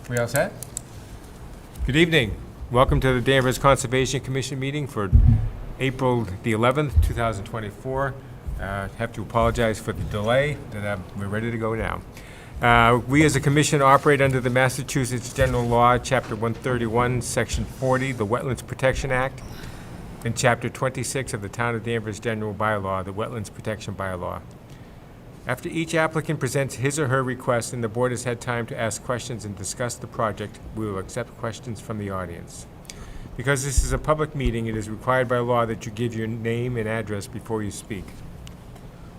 We all set? Good evening. Welcome to the Danvers Conservation Commission meeting for April the 11th, 2024. Have to apologize for the delay, we're ready to go now. We as a commission operate under the Massachusetts General Law, Chapter 131, Section 40, the Wetlands Protection Act, and Chapter 26 of the Town of Danvers General Bylaw, the Wetlands Protection Bylaw. After each applicant presents his or her request and the board has had time to ask questions and discuss the project, we will accept questions from the audience. Because this is a public meeting, it is required by law that you give your name and address before you speak.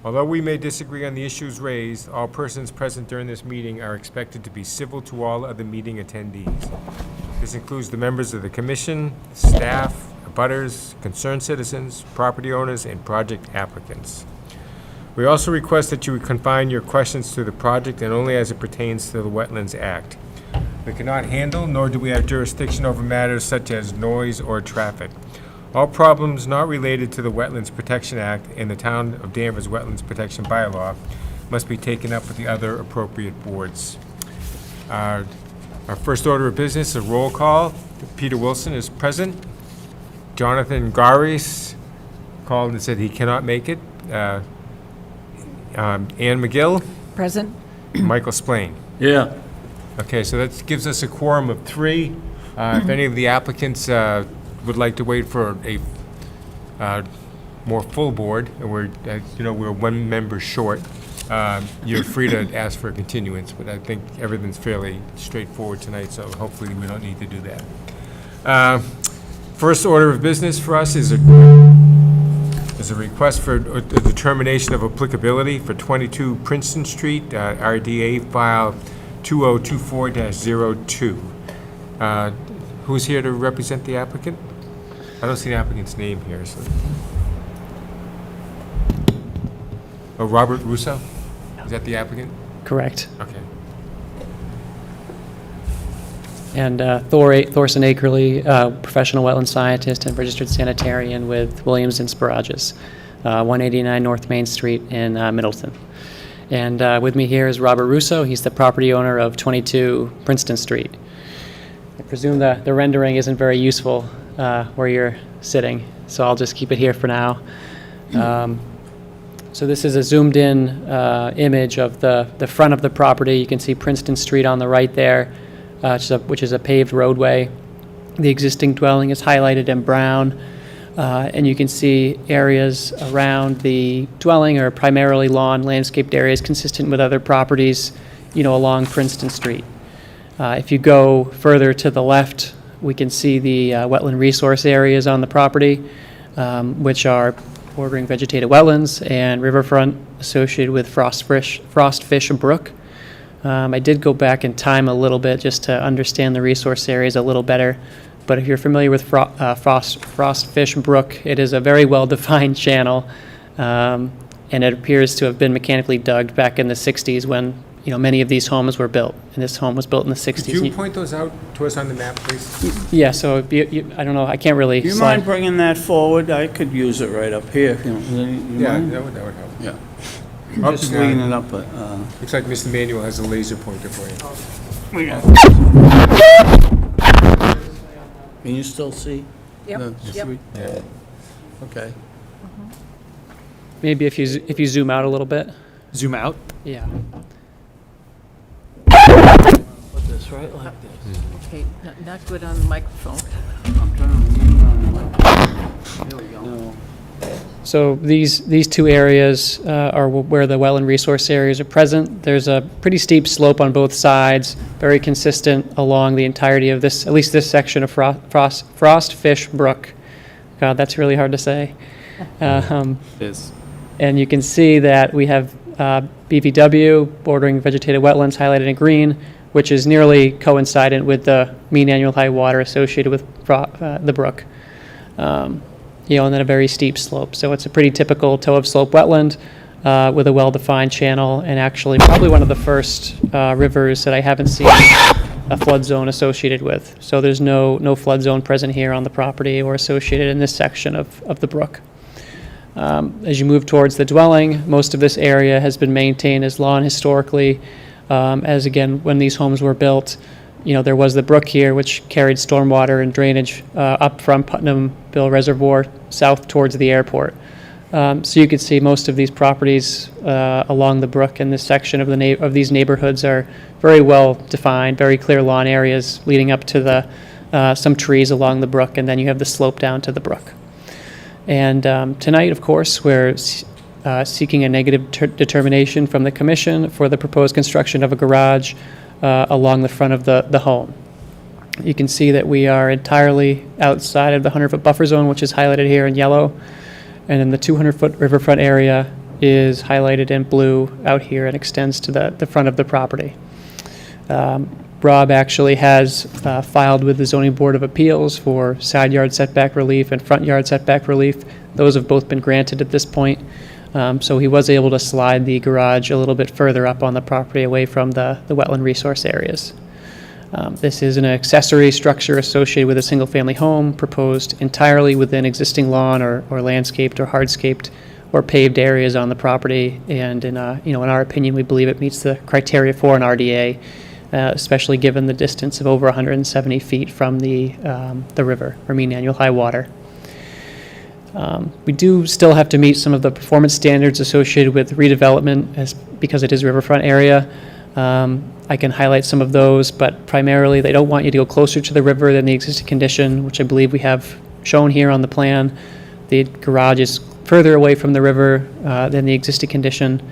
Although we may disagree on the issues raised, all persons present during this meeting are expected to be civil to all other meeting attendees. This includes the members of the commission, staff, abutters, concerned citizens, property owners, and project applicants. We also request that you confine your questions to the project and only as it pertains to the Wetlands Act. We cannot handle, nor do we have jurisdiction over matters such as noise or traffic. All problems not related to the Wetlands Protection Act and the Town of Danvers Wetlands Protection Bylaw must be taken up with the other appropriate boards. Our first order of business, a roll call. Peter Wilson is present. Jonathan Garis called and said he cannot make it. Ann McGill? Present. Michael Splain? Yeah. Okay, so that gives us a quorum of 3. If any of the applicants would like to wait for a more full board, and we're 1 member short, you're free to ask for a continuance, but I think everything's fairly straightforward tonight, so hopefully we don't need to do that. First order of business for us is a request for a determination of applicability for 22 Princeton Street, RDA file 2024-02. Who's here to represent the applicant? I don't see the applicant's name here. So. Oh, Robert Russo? Is that the applicant? Correct. Okay. And Thorson Akerley, professional wetland scientist and registered sanitarian with Williams and Sparages, 189 North Main Street in Middleton. And with me here is Robert Russo. He's the property owner of 22 Princeton Street. I presume the rendering isn't very useful where you're sitting, so I'll just keep it here for now. So this is a zoomed-in image of the front of the property. You can see Princeton Street on the right there, which is a paved roadway. The existing dwelling is highlighted in brown, and you can see areas around the dwelling are primarily lawn, landscaped areas consistent with other properties, along Princeton Street. If you go further to the left, we can see the wetland resource areas on the property, which are bordering vegetated wetlands and riverfront associated with Frostfish Brook. I did go back in time a little bit just to understand the resource areas a little better, but if you're familiar with Frostfish Brook, it is a very well-defined channel, and it appears to have been mechanically dug back in the 60s when many of these homes were built, and this home was built in the 60s. Could you point those out to us on the map, please? Yeah, so I don't know, I can't really Do you slide. mind bringing that forward? I could use it right up here. If you mind? That would help. Yeah. Up Just now. lean it up. Looks like Mr. Manuel has a laser pointer for you. Can you still see? Yep, the yep. street? Yeah. Okay. Maybe if you zoom out a little bit. Zoom out. Yeah. Put this right like this. Okay, not good on the microphone. I'm trying to lean on the mic. There we go. No. So these two areas are where the wetland resource areas are present. There's a pretty steep slope on both sides, very consistent along the entirety of this, at least this section of Frostfish Brook. God, that's really hard to say. It is. And you can see that we have BVW, bordering vegetated wetlands, highlighted in green, which is nearly coincident with the mean annual high water associated with the brook. And then a very steep slope. So it's a pretty typical toe-of slope wetland with a well-defined channel, and actually probably one of the first rivers that I haven't seen a flood zone associated with. So there's no flood zone present here on the property or associated in this section of the brook. As you move towards the dwelling, most of this area has been maintained as lawn historically, as again, when these homes were built, there was the brook here, which carried stormwater and drainage up from Putnamville Reservoir south towards the airport. So you could see most of these properties along the brook in this section of these neighborhoods are very well defined, very clear lawn areas leading up to some trees along the brook, and then you have the slope down to the brook. And tonight, of course, we're seeking a negative determination from the commission for the proposed construction of a garage along the front of the home. You can see that we are entirely outside of the 100-foot buffer zone, which is highlighted here in yellow, and then the 200-foot riverfront area is highlighted in blue out here and extends to the front of the property. Rob actually has filed with the Zoning Board of Appeals for side yard setback relief and front yard setback relief. Those have both been granted at this point. So he was able to slide the garage a little bit further up on the property away from the wetland resource areas. This is an accessory structure associated with a single-family home proposed entirely within existing lawn or landscaped or hardscaped or paved areas on the property. And in our opinion, we believe it meets the criteria for an RDA, especially given the distance of over 170 feet from the river, or mean annual high water. We do still have to meet some of the performance standards associated with redevelopment because it is a riverfront area. I can highlight some of those, but primarily they don't want you to go closer to the river than the existing condition, which I believe we have shown here on the plan. The garage is further away from the river than the existing condition.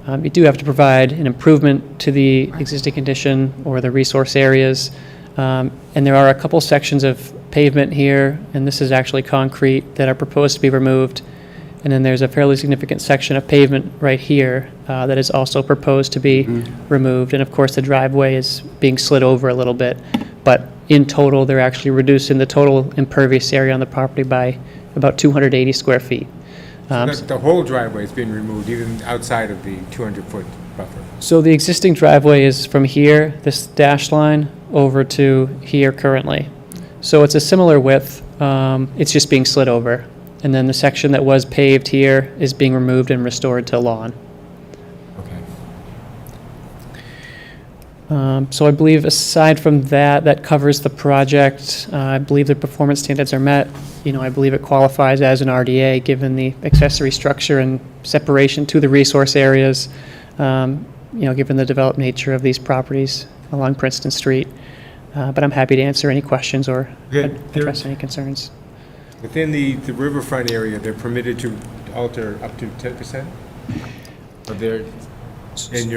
You do have to provide an improvement to the existing condition or the resource areas. And there are a couple sections of pavement here, and this is actually concrete, that are proposed to be removed. And then there's a fairly significant section of pavement right here that is also proposed to be removed. And of course, the driveway is being slid over a little bit. But in total, they're actually reducing the total impervious area on the property by about 280 square feet. The whole driveway is being removed, even outside of the 200-foot buffer. So the existing driveway is from here, this dash line, over to here currently. So it's a similar width, it's just being slid over. And then the section that was paved here is being removed and restored to lawn. Okay. So I believe aside from that, that covers the project. I believe the performance standards are met. I believe it qualifies as an RDA given the accessory structure and separation to the resource areas, given the developed nature of these properties along Princeton Street. But I'm happy to answer any questions or address any concerns. Within the riverfront area, they're permitted to alter up to 10%? And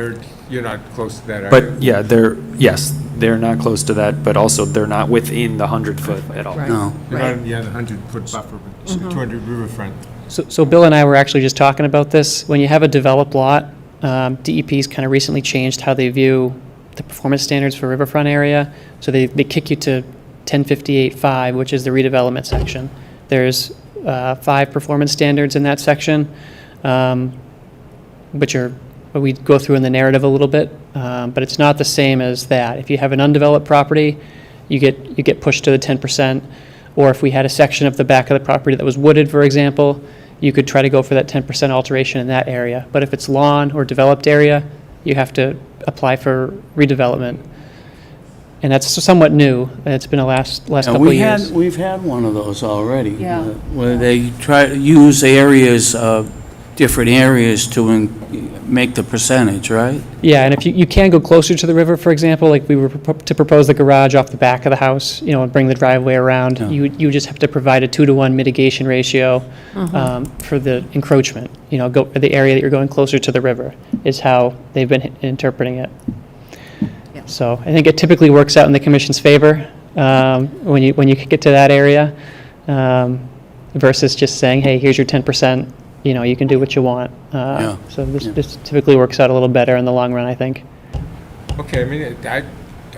you're not close to that, are you? But yeah, they're not close to that, but also they're not within the 100-foot at all. Right. No. You're not, the 100-foot buffer, but 200 riverfront. So Bill and I were actually just talking about this. When you have a developed lot, DEP's kind of recently changed how they view the performance standards for riverfront area. So they kick you to 1058.5, which is the redevelopment section. There's 5 performance standards in that section, which we go through in the narrative a little bit, but it's not the same as that. If you have an undeveloped property, you get pushed to the 10%, or if we had a section of the back of the property that was wooded, for example, you could try to go for that 10% alteration in that area. But if it's lawn or developed area, you have to apply for redevelopment. And that's somewhat new, and it's been the last couple of years. We've had one of those already. Yeah. Where they try to use areas, different areas to make the percentage, right? Yeah, and if you can go closer to the river, for example, like we were to propose the garage off the back of the house, and bring the driveway around, Yeah. you just have to provide a 2-to-1 mitigation ratio for the encroachment. The area that you're going closer to the river is how they've been interpreting it. Yeah. So I think it typically works out in the commission's favor when you get to that area versus just saying, hey, here's your 10%. You can do what you want. Yeah. So this typically works out a little better in the long run, I think. Okay, I mean,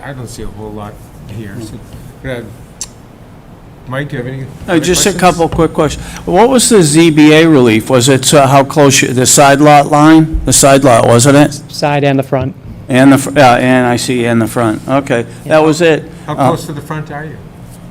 I don't see a whole lot here. So, Mike, do you have any other Just a questions? couple quick questions. What was the ZBA relief? Was it how close, the side lot line? The side lot, wasn't it? Side and the front. And and I see, and the front. Okay, that was it. How close to the front are you?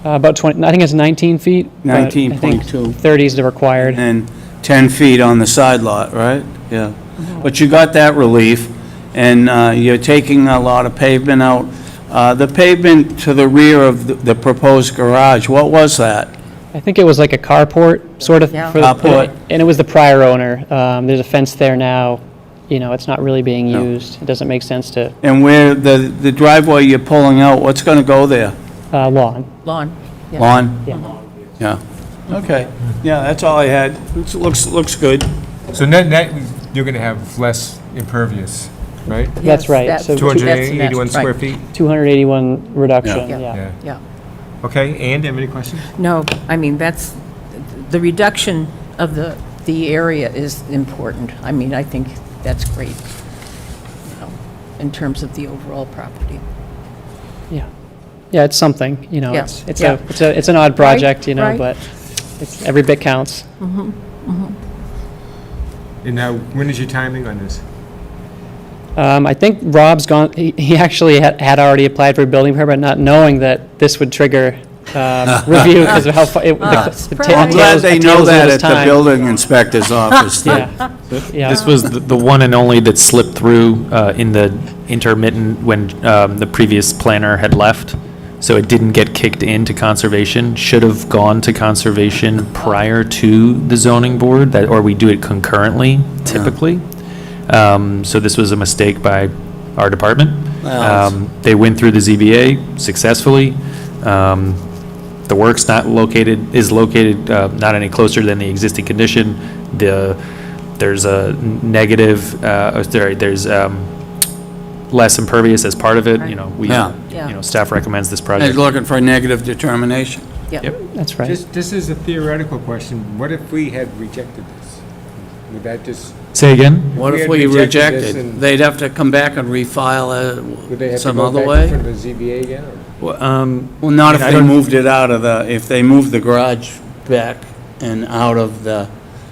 About 20, I think it's 19 feet. but I think 19.2. 30 is the required. And 10 feet on the side lot, right? Yeah. But you got that relief, and you're taking a lot of pavement out. The pavement to the rear of the proposed garage, what was that? I think it was like a carport, sort of. Yeah. Carport. And it was the prior owner. There's a fence there now. You know, it's not really being No. used. It doesn't make sense to, And where the driveway you're pulling out, what's going to go there? lawn. Lawn. Yeah. Lawn? Yeah. Yeah. Okay. Yeah, that's all I had. Looks good. So net, you're going to have less impervious, right? That's Yes, right. that's- So that's- 281 square right. feet? 281 reduction, Yeah. yeah. Yeah. Yeah. Okay, and have any questions? No, I mean, that's, the reduction of the area is important. I mean, I think that's great, you know, in terms of the overall property. Yeah. Yeah, it's something, you know, Yeah, yeah. it's an odd project, you know, right. but every bit counts. And now, when is your timing on this? I think Rob's gone, he actually had already applied for a building permit, not knowing that this would trigger review because of how far, surprise. I'm glad they know that at the time. building inspector's office. Yeah, yeah. This was the one and only that slipped through in the intermittent when the previous planner had left. So it didn't get kicked into conservation, should have gone to conservation prior to the zoning board, or we do it concurrently typically. So this was a mistake by our department. Well, They went through the ZBA successfully. The work's is located not any closer than the existing condition. There's a negative, there's less impervious as part of it, you know, Yeah. staff recommends this He's project. looking for a negative determination. Yeah. Yep. That's right. This is a theoretical question. What if we had rejected this? Would that just, Say again? What We if had we rejected this rejected? and- They'd have to come back and refile would they have to some go other back in way? front of the ZBA again? Or? Well, not if I they don't- moved it out of if they moved the garage back and out of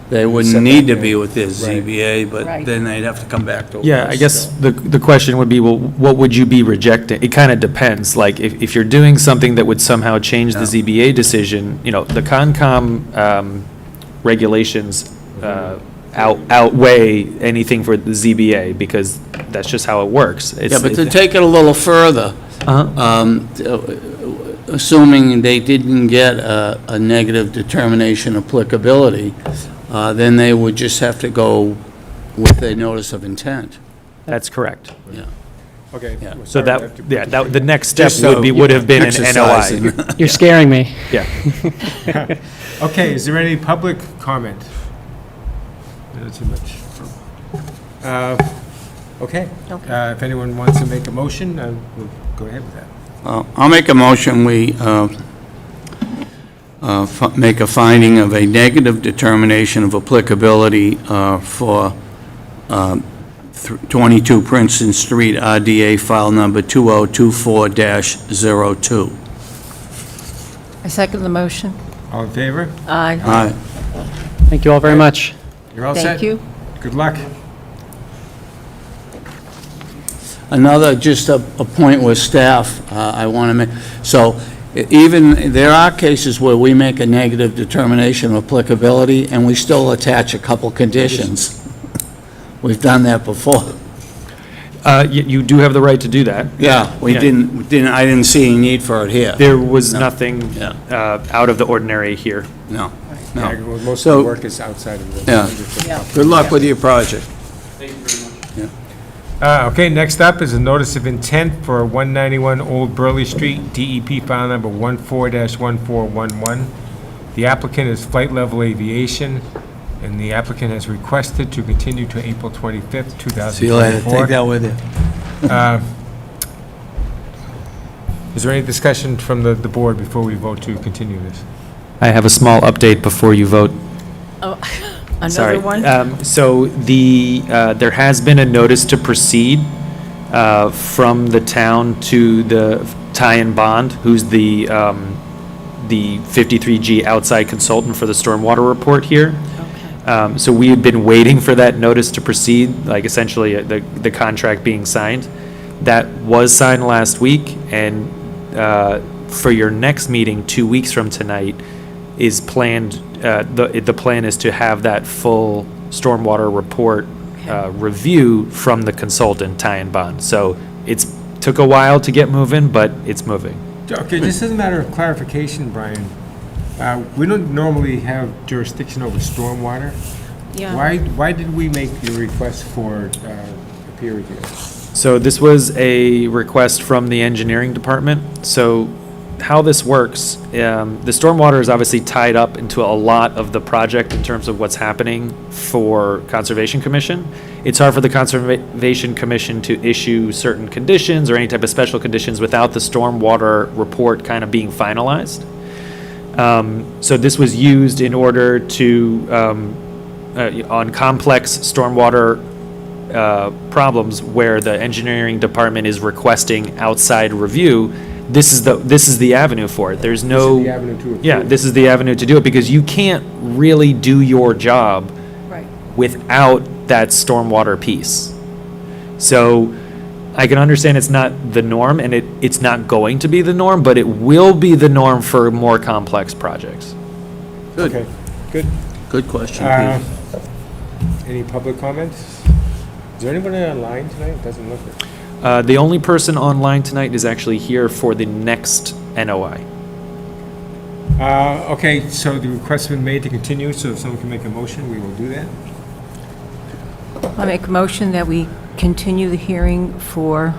they wouldn't Setback need to there. be with this ZBA, but Right. then they'd have to come back to. Yeah, us I guess still. the question would be, well, what would you be rejecting? It kind of depends. Like, if you're doing something that would somehow change the Yeah. ZBA decision, you know, the Concom regulations outweigh anything for the ZBA, because that's just how it works. Yeah, but to take it a little further, assuming they didn't get a negative determination applicability, then they would just have to go with a notice of intent. That's correct. Yeah. Okay. Yeah. we're So sorry to have to put this the next step Just so would have been an exercising. NOI. You're scaring me. Yeah. Okay, is there any public comment? Not too much. Okay. Okay. If anyone wants to make a motion, we'll go ahead with that. I'll make a motion, we make a finding of a negative determination of applicability for 22 Princeton Street, RDA file number 2024-02. I second the motion. All in favor? Aye. Aye. Thank you all very much. You're all set? Thank you. Good luck. Another, just a point with staff, I want to make, so even, there are cases where we make a negative determination of applicability, and we still attach a couple conditions. We've done that before. You do have the right to do that. Yeah, I didn't see any need for it here. There was nothing Yeah. Out of the ordinary here. No, Yeah, no. well, most So- of the work is outside of the. Yeah. Yeah. Good luck with your project. Okay, next up is a notice of intent for 191 Old Burley Street, DEP file number 14-1411. The applicant is Flight Level Aviation, and the applicant has requested to continue to April 25th, 2024. See you later, take that with you. Is there any discussion from the board before we vote to continue this? I have a small update before you vote. Oh, Sorry. another one? So there has been a notice to proceed from the town to the Ty and Bond, who's the 53G outside consultant for the stormwater report here. Okay. So we had been waiting for that notice to proceed, like essentially the contract being signed. That was signed last week, and for your next meeting, 2 weeks from tonight, is planned, the plan is to have that full stormwater report review from the consultant, Ty and Bond. So it's took a while to get moving, but it's moving. Okay, just as a matter of clarification, Brian, we don't normally have jurisdiction over stormwater. Yeah. Why did we make the request for a peer review? So this was a request from the engineering department. So how this works, the stormwater is obviously tied up into a lot of the project in terms of what's happening for Conservation Commission. It's hard for the Conservation Commission to issue certain conditions or any type of special conditions without the stormwater report kind of being finalized. So this was used in order to, on complex stormwater problems where the engineering department is requesting outside review. This is the avenue for it. There's no. This is the avenue to approve. Yeah, this is the avenue to do it because you can't really do your job Right. without that stormwater piece. So I can understand it's not the norm and it's not going to be the norm, but it will be the norm for more complex projects. Okay, good. Good question, Uh, Pete. Any public comments? Is there anybody online tonight? Doesn't look it. The only person online tonight is actually here for the next NOI. Okay, so the request's been made to continue, so if someone can make a motion, we will do that. I make a motion that we continue the hearing for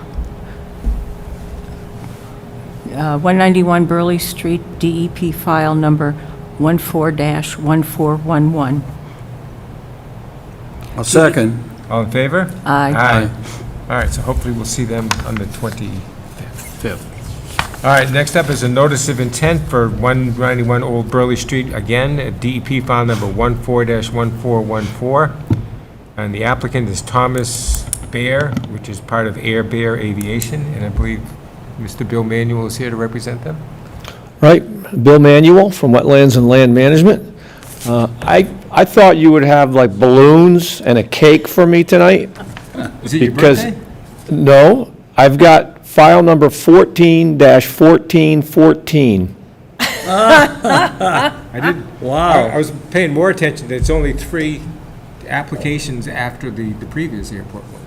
191 Burley Street, DEP file number 14-1411. A second. All in favor? Aye. Aye. All right, so hopefully we'll see them on the 25th. Fifth. All right, next up is a notice of intent for 191 Old Burley Street, again, at DEP file number 14-1414. And the applicant is Thomas Bear, which is part of Air Bear Aviation, and I believe Mr. Bill Manuel is here to represent them. Right, Bill Manuel from Wetlands and Land Management. I thought you would have like balloons and a cake for me tonight. Is it your Because, birthday? no, I've got file number 14-1414. I did. Wow. I was paying more attention, it's only 3 applications after the previous airport one.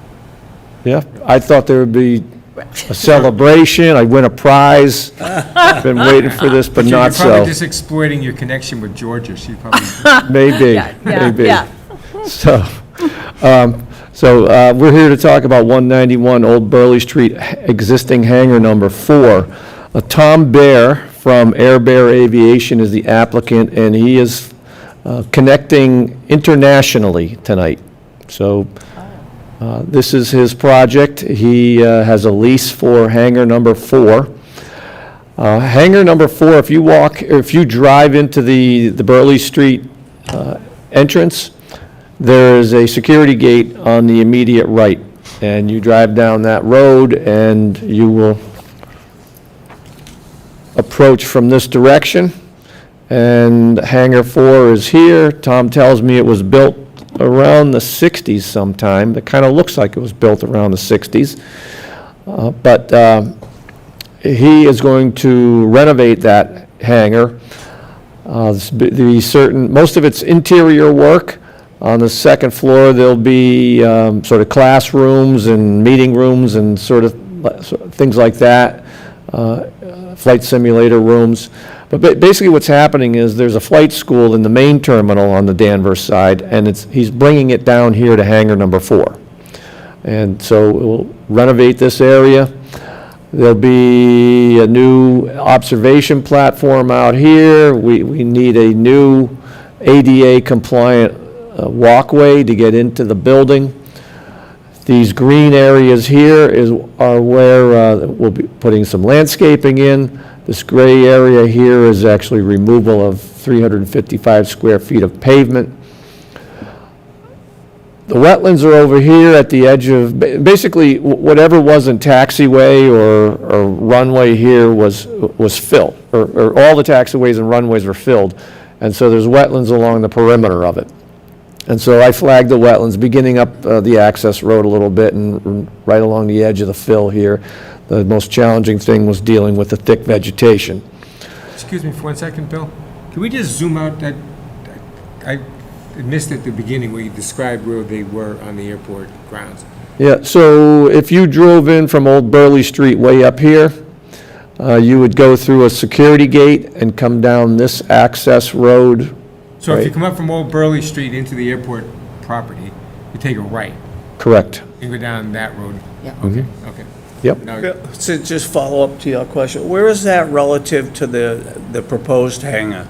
Yeah, I thought there would be a celebration, I'd win a prize. Been waiting for this, but You're not probably so. just exploiting your connection with Georgia, she probably. Maybe, Yeah, maybe. yeah. So, we're here to talk about 191 Old Burley Street, existing hangar number 4. Tom Bear from Air Bear Aviation is the applicant, and he is connecting internationally tonight. So, this is his project. He has a lease for hangar number 4. Hangar number 4, if you drive into the Burley Street entrance, there is a security gate on the immediate right, and you drive down that road, and you will approach from this direction, and hangar 4 is here. Tom tells me it was built around the 60s sometime. It kind of looks like it was built around the 60s, but he is going to renovate that hangar. Most of it's interior work. On the second floor, there'll be sort of classrooms and meeting rooms and sort of things like that, flight simulator rooms. But basically what's happening is there's a flight school in the main terminal on the Danvers side, and he's bringing it down here to hangar number 4. And so we'll renovate this area. There'll be a new observation platform out here. We need a new ADA compliant walkway to get into the building. These green areas here are where we'll be putting some landscaping in. This gray area here is actually removal of 355 square feet of pavement. The wetlands are over here at the edge of, basically, whatever wasn't taxiway or runway here was filled, or all the taxiways and runways were filled. And so there's wetlands along the perimeter of it. And so I flagged the wetlands, beginning up the access road a little bit and right along the edge of the fill here. The most challenging thing was dealing with the thick vegetation. Excuse me for 1 second, Bill. Can we just zoom out that, missed at the beginning where you described where they were on the airport grounds. Yeah, so if you drove in from Old Burley Street way up here, you would go through a security gate and come down this access road. So if you Right. come up from Old Burley Street into the airport property, you take a right Correct. and go down that road? Yeah. Okay, okay. Yep. Now, To just follow up to your question, where is that relative to the proposed hangar?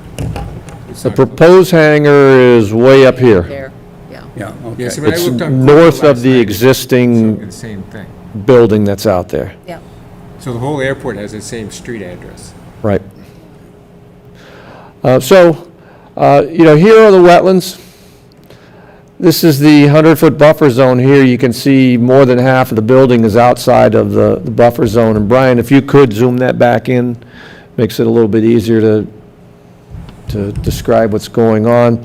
it's The not- proposed hangar is way up here. There, yeah. Yeah, Yeah, okay. so when I It's looked on Google north last of the night, existing it's the same thing. building that's out there. Yeah. So the whole airport has the same street address. Right. Here are the wetlands. This is the 100-foot buffer zone here. You can see more than half of the building is outside of the buffer zone. And Brian, if you could zoom that back in, makes it a little bit easier to describe what's going on.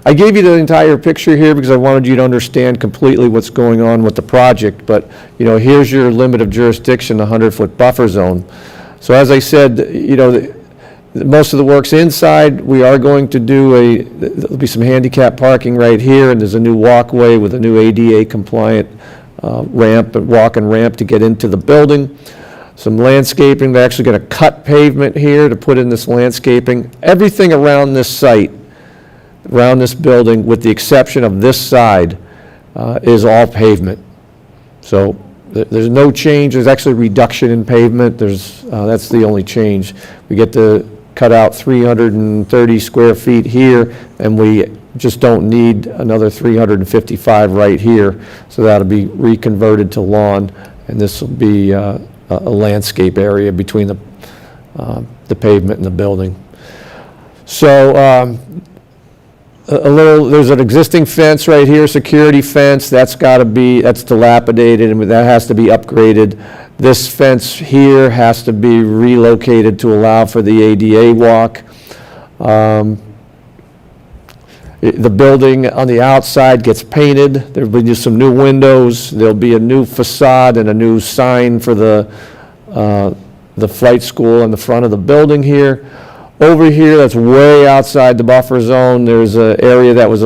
I gave you the entire picture here because I wanted you to understand completely what's going on with the project, but, here's your limit of jurisdiction, the 100-foot buffer zone. So as I said, most of the work's inside. We are going to there'll be some handicap parking right here, and there's a new walkway with a new ADA compliant walk and ramp to get into the building. Some landscaping. They're actually going to cut pavement here to put in this landscaping. Everything around this site, around this building, with the exception of this side, is all pavement. So there's no change. There's actually a reduction in pavement. That's the only change. We get to cut out 330 square feet here, and we just don't need another 355 right here. So that'll be reconverted to lawn, and this will be a landscape area between the pavement and the building. So there's an existing fence right here, security fence. That's dilapidated, and that has to be upgraded. This fence here has to be relocated to allow for the ADA walk. The building on the outside gets painted. There'll be just some new windows. There'll be a new facade and a new sign for the flight school in the front of the building here. Over here, that's way outside the buffer zone. There's an area that was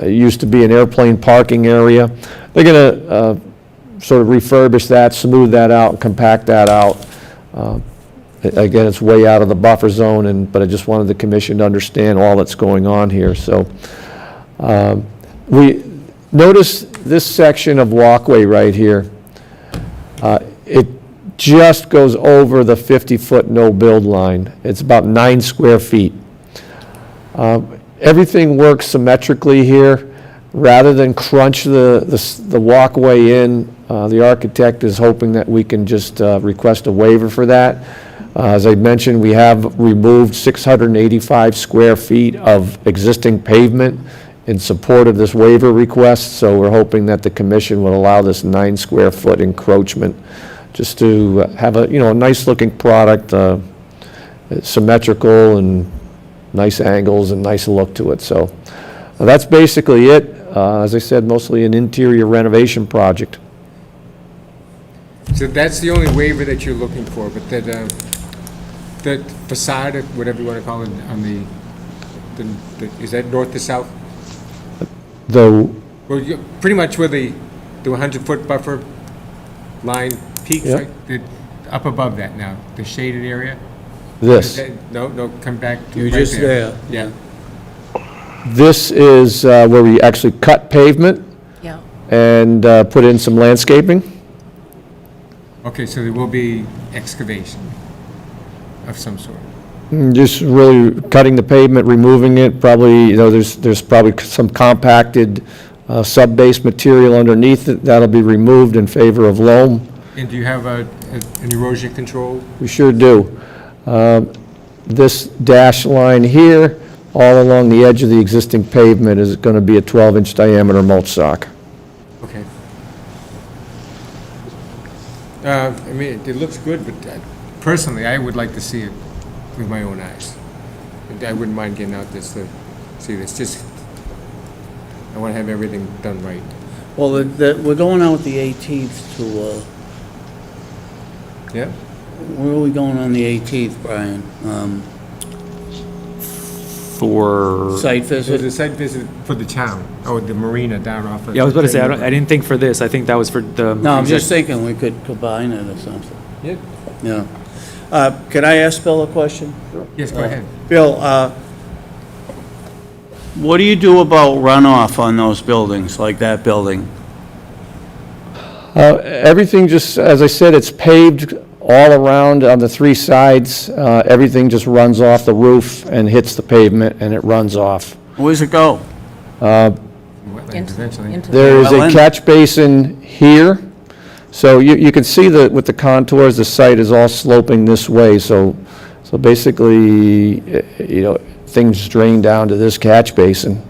used to be an airplane parking area. They're going to sort of refurbish that, smooth that out, and compact that out. Again, it's way out of the buffer zone, but I just wanted the commission to understand all that's going on here. So we notice this section of walkway right here. It just goes over the 50-foot no-build line. It's about 9 square feet. Everything works symmetrically here. Rather than crunch the walkway in, the architect is hoping that we can just request a waiver for that. As I mentioned, we have removed 685 square feet of existing pavement in support of this waiver request, so we're hoping that the commission would allow this 9 square foot encroachment just to have a nice looking product, symmetrical and nice angles and nice look to it. So that's basically it. As I said, mostly an interior renovation project. So that's the only waiver that you're looking for, but that facade, whatever you want to call it, on the is that north to south? Though, Well, pretty much where the 100-foot buffer line peaks, Yep. right? Up above that now, the shaded area? this. No, come back to You're right just there. Yeah. This is where we actually cut pavement Yeah. and put in some landscaping. Okay, so there will be excavation of some sort. Just really cutting the pavement, removing it, probably, there's probably some compacted sub-base material underneath it. That'll be removed in favor of loam. And do you have an erosion control? We sure do. This dash line here, all along the edge of the existing pavement, is going to be a 12-inch diameter mulch sock. Okay. I mean, it looks good, but personally, I would like to see it with my own eyes. And I wouldn't mind getting out this to see this. Just, I want to have everything done right. Well, we're going out the 18th to, Yeah? where are we going on the 18th, Brian? For, Site There's visit? a site visit for the town, or the marina down off of. yeah, I was about to say, I didn't think for this, I think that was for the. No, I'm just thinking we could combine it or something. Yeah. Yeah. Could I ask Bill a question? Yes, go ahead. Bill, what do you do about runoff on those buildings, like that building? Everything just, as I said, it's paved all around on the three sides. Everything just runs off the roof and hits the pavement, and it runs off. Where's it go? Wetlands eventually. There is a Wetland? catch basin here, so you can see that with the contours, the site is all sloping this way, so basically, things drain down to this catch basin.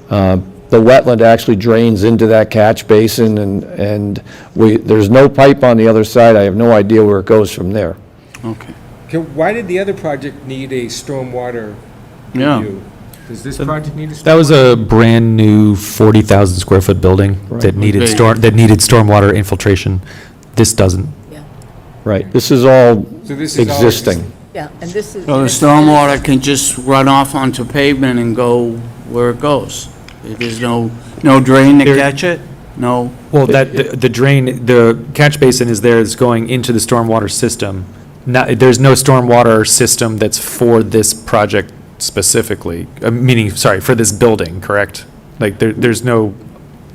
The wetland actually drains into that catch basin, and there's no pipe on the other side. I have no idea where it goes from there. Okay. Okay, why did the other project need a stormwater Yeah. review? Does this project need a stormwater? That was a brand-new 40,000 square foot building that needed Big. stormwater infiltration. This doesn't. Right, this is all So this is all existing. Yeah, and this is. So the stormwater can just run off onto pavement and go where it goes? There's no drain to There- catch it? No? Well, the drain, the catch basin is there, it's going into the stormwater system. There's no stormwater system that's for this project specifically, meaning, sorry, for this building, correct? Like, there's no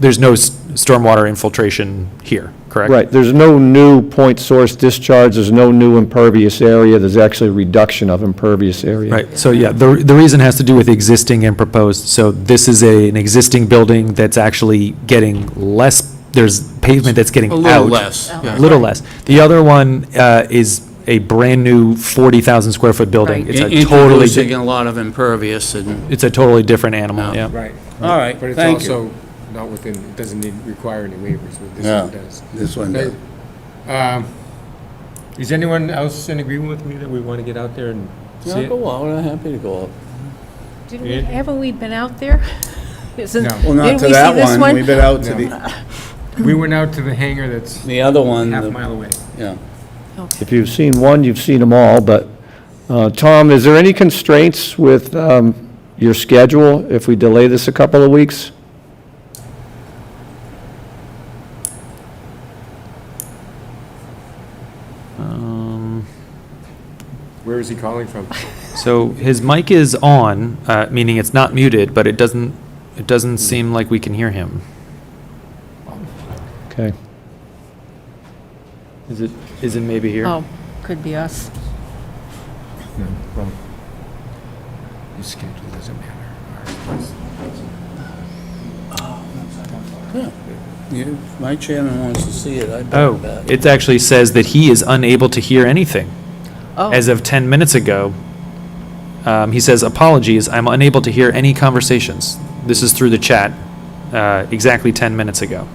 stormwater infiltration here, correct? Right, there's no new point source discharge, there's no new impervious area, there's actually a reduction of impervious area. Right, so yeah, the reason has to do with existing and proposed. So this is an existing building that's actually getting less, there's pavement that's getting A out. little less. Oh. yeah. A little less. The other one is a brand-new 40,000 square foot building. Right. It's a totally, Introducing a lot of impervious and, it's a totally different animal, Yeah. yeah. Right. all right, But it's thank you. also not within, it doesn't require any waivers, but this Yeah. one does. This one does. Is anyone else in agreement with me that we want to get out there and see Yeah, it? go out, I'm happy to go out. Haven't we been out there? Isn't- No. Well, not didn't to we see that this one, we've been out to No. We went out to the hangar that's the other one, half a mile away. yeah. If you've seen one, you've seen them all, but, Tom, is there any constraints with your schedule if we delay this a couple of weeks? Where is he calling from? So his mic is on, meaning it's not muted, but it doesn't seem like we can hear him. Okay. Is it maybe here? Oh, could be us. No, well, his schedule doesn't matter. My chairman wants to see it, I'd Oh, like that. it actually says that he is unable to hear anything. Oh, As of 10 minutes ago, he says, apologies, I'm unable to hear any conversations. This is through the chat, exactly 10 minutes ago.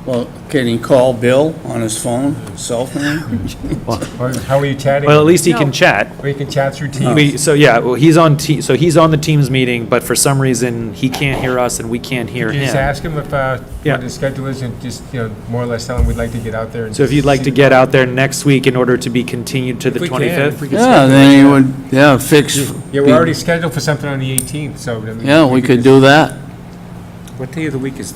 Well, can he call Bill on his phone, cell phone? Or how are you chatting? Well, at least he No. can chat. Or you can chat through Teams. So yeah, well, he's on the Teams meeting, but for some reason, he can't hear us and we can't hear You just him. ask him if, Yeah. what his schedule is and just, more or less tell him we'd like to get out there and. So if you'd like to get out there next week in order to be continued to the If we can, 25th? if we can Yeah, schedule then it, he yeah. would, yeah, fix. Yeah, we're already scheduled for something on the 18th, so. I mean, Yeah, we could do that. What day of the week is,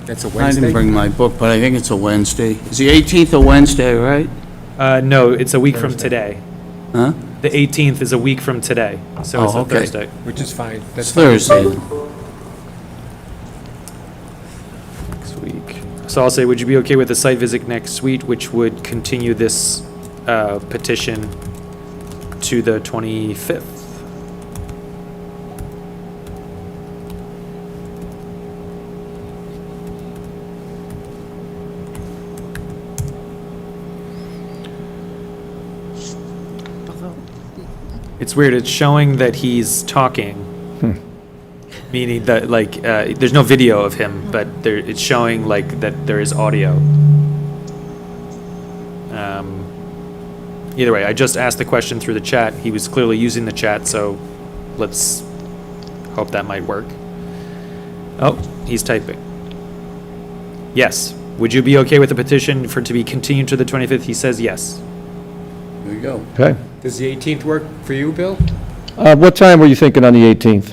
that's a I Wednesday? didn't bring my book, but I think it's a Wednesday. Is the 18th a Wednesday, right? No, it's a week from Thursday. today. Huh? The 18th is a week from today, so it's Oh, a okay. Thursday. Which is fine. That's It's fine. Thursday. Next week. So I'll say, would you be okay with a site visit next week, which would continue this petition to the 25th? It's weird, it's showing that he's talking. Meaning that, like, there's no video of him, but it's showing, like, that there is audio. Either way, I just asked the question through the chat. He was clearly using the chat, so let's hope that might work. Oh, he's typing. Yes. Would you be okay with the petition for it to be continued to the 25th? He says yes. Very you go. Okay. Does the 18th work for you, Bill? What time were you thinking on the 18th?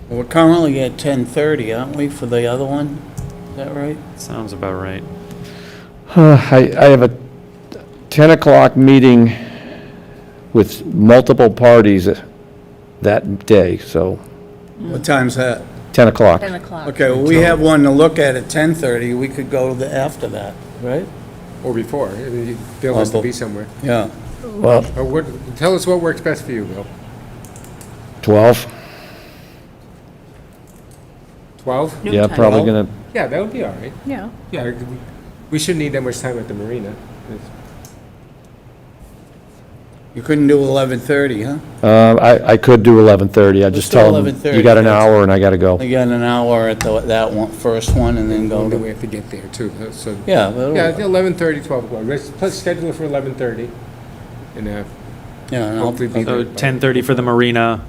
We're currently at 10:30, aren't we, for the other one? Is that right? Sounds about right. I have a 10 o'clock meeting with multiple parties that day, so What time's that? 10 o'clock. 10 o'clock. Okay, well, we have one to look at 10:30. We could go after that, right? Or before? I mean, Bill has to be somewhere. Yeah. Well, Tell us what works best for you, Bill. 12? 12? Noon Yeah, time. probably gonna, Yeah, that would be all right. Yeah. Yeah, we shouldn't need that much time at the marina. You couldn't do 11:30, huh? I could do 11:30. I Let's just do tell them, 11:30, you got an that's- hour and I gotta go. I got an hour at that one, first one, and then go Then we to... have to get there too, so. Yeah, but... Yeah, 11:30, 12 o'clock. Let's schedule it for 11:30 and Yeah, and hopefully be So there. by- 10:30 for the marina,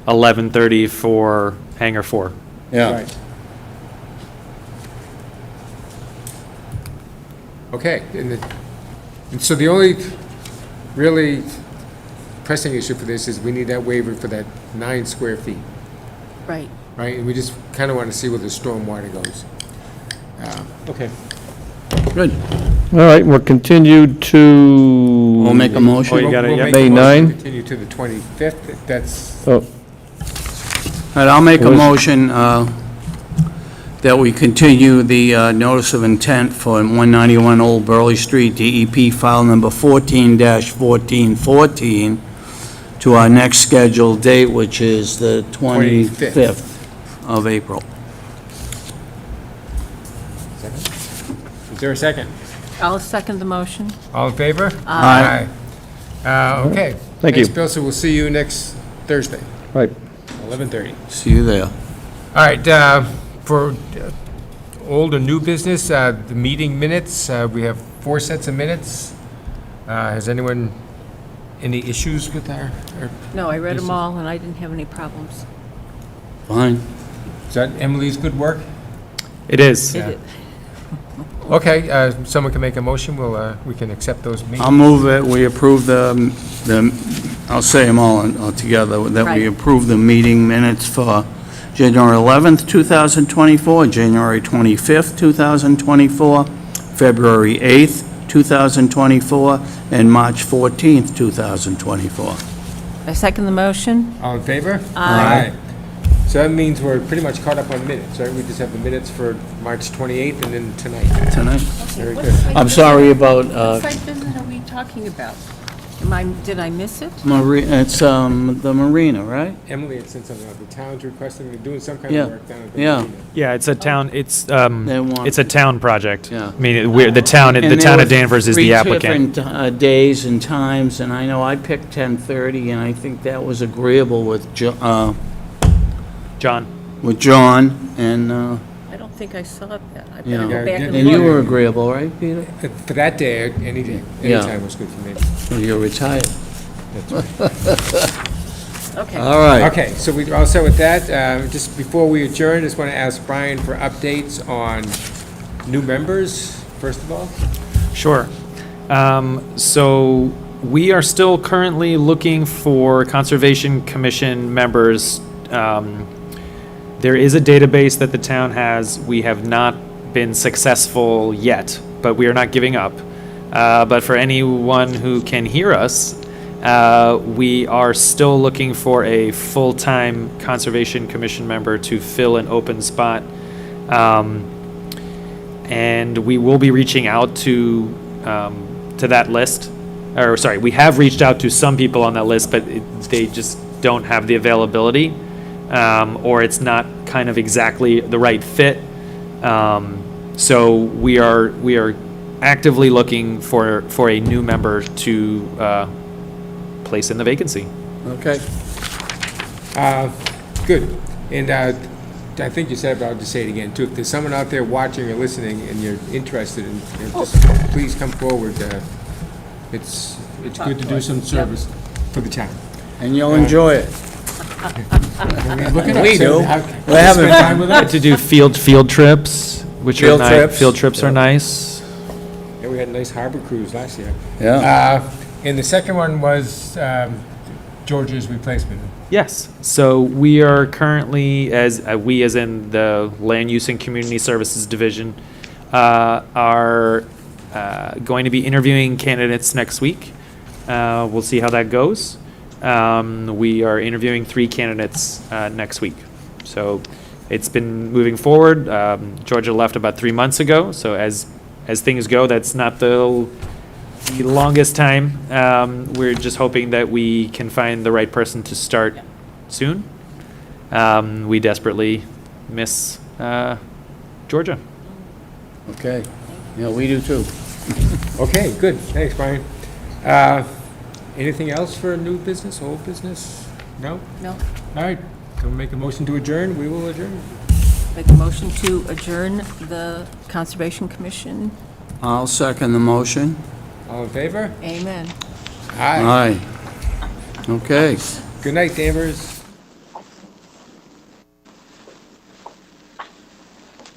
11:30 for Hangar 4. Yeah. Right. Okay, and so the only really pressing issue for this is we need that waiver for that 9 square feet, Right. right? And we just kind of want to see where the storm water goes. Okay. Good. All right, we're continued to... We'll make a motion. Oh, you got it, We'll yeah. make a May motion to 9? Continue to the 25th, if that's, Oh, All right, I'll make a What is- motion that we continue the notice of intent for 191 Old Burley Street, DEP file number 14-1414, to our next scheduled date, which is the 25th of April. is there a second? I'll second the motion. All in favor? Aye. Okay. Thank Thanks, you. Bill, so we'll see you next Thursday, right. 11:30. See you there. All right, for old or new business, the meeting minutes, we have 4 sets of minutes. Has anyone any issues with our, No, I read This them is- all, and I didn't have any problems. Fine. is that Emily's good work? It is. It is. Okay, someone can make a motion, we can accept those I'll meetings. move it, we approve I'll say them all together, that we Right. approve the meeting minutes for January 11th, 2024, January 25th, 2024, February 8th, 2024, and March 14th, 2024. I second the motion. All in favor? Aye. So that means we're pretty much caught up on minutes, right? We just have the minutes for March 28th and then tonight. Tonight. Very What good. site I'm visit- sorry about, What site visit are we talking about? Did I miss it? it's the marina, right? Emily had sent something out, the town's requesting, they're doing some kind Yeah. of work down at the Yeah. marina. Yeah, it's a town, They want- it's a town project. Yeah. I mean, the town And of there were Danvers is the applicant. 3 different days and times, and I know I picked 10:30, and I think that was agreeable with John? John, and, I don't think I saw that. I Yeah. better go back and and you look. were agreeable, right, Peter? For that day, any day, Yeah. anytime was good for me. Well, you're retired. Okay. All right. Okay, so we're all set with that. Just before we adjourn, just want to ask Brian for updates on new members, first of all. Sure. So we are still currently looking for Conservation Commission members. There is a database that the town has. We have not been successful yet, but we are not giving up. But for anyone who can hear us, we are still looking for a full-time Conservation Commission member to fill an open spot. And we will be reaching out to that list. Or, sorry, we have reached out to some people on that list, but they just don't have the availability. Or it's not kind of exactly the right fit. So we are actively looking for a new member to place in the vacancy. Okay. Good. And I think you said it, but I'll just say it again, too. If there's someone out there watching or listening and you're interested in, just please come forward. It's good to do some service for the town. And you'll enjoy it. We do. We're having time with us. To do field trips, which are Field nice. trips. Field trips are nice. Yeah, we had a nice harbor cruise last year. Yeah. And the second one was George's replacement. Yes. So we are currently, as we as in the Land Use and Community Services Division, are going to be interviewing candidates next week. We'll see how that goes. We are interviewing 3 candidates next week. So it's been moving forward. Georgia left about 3 months ago. So as things go, that's not the longest time. We're just hoping that we can find the right person to start soon. We desperately miss Georgia. Okay. Yeah, we do too. Okay, good. Thanks, Brian. Anything else for new business, old business? No? No? All right. Can we make a motion to adjourn? We will adjourn. Make a motion to adjourn the Conservation Commission. I'll second the motion. All in favor? Amen. Aye. Aye. Okay. Good night, Danvers.